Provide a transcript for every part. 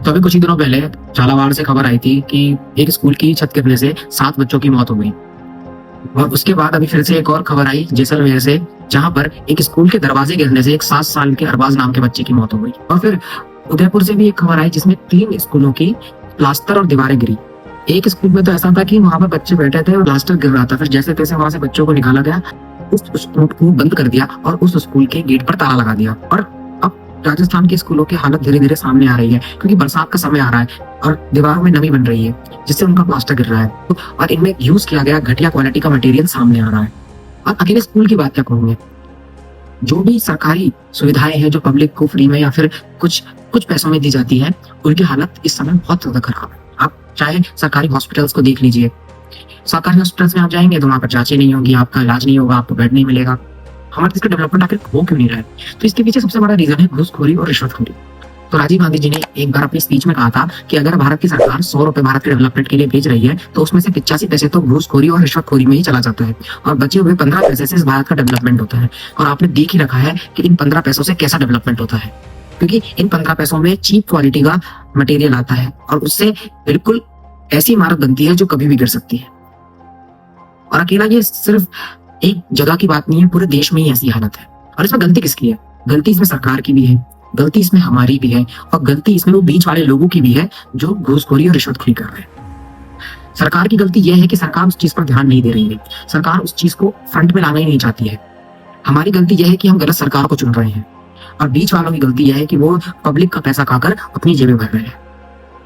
तो अभी कुछ ही दिनों पहले झालावाड़ से खबर आई थी कि एक स्कूल की छत गिरने से 7 बच्चों की मौत हो गई। और उसके बाद अभी फिर से एक और खबर आई जैसलमेर से, जहां पर एक स्कूल के दरवाजे गिरने से एक 7 साल के अरबाज नाम के बच्चे की मौत हो गई। और फिर उदयपुर से भी एक खबर आई जिसमें 3 स्कूलों की प्लास्टर और दीवारें गिरी। एक स्कूल में तो ऐसा था कि वहां पर बच्चे बैठे थे और प्लास्टर गिर रहा था, फिर जैसे तैसे वहां से बच्चों को निकाला गया, उस स्कूल को बंद कर दिया और उस स्कूल के गेट पर ताला लगा दिया। और अब राजस्थान के स्कूलों की हालत धीरे धीरे सामने आ रही है, क्योंकि बरसात का समय आ रहा है और दीवारों में नमी बन रही है जिससे उनका प्लास्टर गिर रहा है और इनमें यूज किया गया घटिया क्वालिटी का मटेरियल सामने आ रहा है। और अकेले स्कूल की बात क्या कहूंगे, जो भी सरकारी सुविधाएं हैं जो पब्लिक को फ्री में या फिर कुछ कुछ पैसों में दी जाती है, उनकी हालत इस समय बहुत ज्यादा खराब है। आप चाहे सरकारी हॉस्पिटल्स को देख लीजिए, सरकारी हॉस्पिटल्स में आप जाएंगे तो वहां पर जांचें नहीं होगी, आपका इलाज नहीं होगा, आपको बेड नहीं मिलेगा। हमारे देश का डेवलपमेंट आखिर हो क्यों नहीं रहा है? तो इसके पीछे सबसे बड़ा रीजन है घूसखोरी और रिश्वतखोरी। तो राजीव गांधी जी ने एक बार अपनी स्पीच में कहा था कि अगर भारत की सरकार 100 रुपए भारत के डेवलपमेंट के लिए भेज रही है तो उसमें से 85 पैसे तो घूसखोरी और रिश्वतखोरी में ही चला जाता है और बचे हुए 15 पैसे से इस भारत का डेवलपमेंट होता है। और आपने देख ही रखा है कि इन 15 पैसों से कैसा डेवलपमेंट होता है, क्योंकि इन 15 पैसों में चीप क्वालिटी का मटेरियल आता है और उससे बिल्कुल ऐसी इमारत बनती है जो कभी भी गिर सकती है। और अकेला ये सिर्फ एक जगह की बात नहीं है, पूरे देश में ही ऐसी हालत है। और इसमें गलती किसकी है? गलती इसमें सरकार की भी है, गलती इसमें हमारी भी है और गलती इसमें वो बीच वाले लोगों की भी है जो घूसखोरी और रिश्वतखोरी कर रहे हैं। सरकार की गलती यह है कि सरकार उस चीज पर ध्यान नहीं दे रही है, सरकार उस चीज को फ्रंट में लाना ही नहीं चाहती है। हमारी गलती यह है कि हम गलत सरकार को चुन रहे हैं और बीच वालों की गलती यह है कि वो पब्लिक का पैसा खाकर अपनी जेबें भर रहे हैं।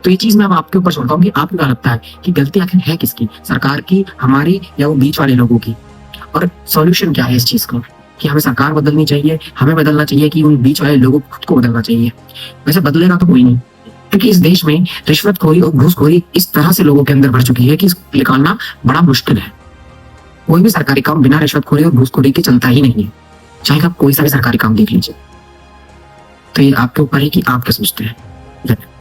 तो ये चीज मैं अब आपके ऊपर छोड़ता हूँ कि आपको क्या लगता है कि गलती आखिर है किसकी, सरकार की, हमारी, या वो बीच वाले लोगों की? और सॉल्यूशन क्या है इस चीज का, कि हमें सरकार बदलनी चाहिए, हमें बदलना चाहिए कि उन बीच वाले लोगों को खुद को बदलना चाहिए? वैसे बदलेगा तो कोई नहीं, क्योंकि इस देश में रिश्वतखोरी और घूसखोरी इस तरह से लोगों के अंदर भर चुकी है कि इसको निकालना बड़ा मुश्किल है। कोई भी सरकारी काम बिना रिश्वतखोरी और घूसखोरी के चलता ही नहीं है, चाहे आप कोई सा भी सरकारी काम देख लीजिए। तो ये आपके ऊपर है कि आप क्या सोचते हैं।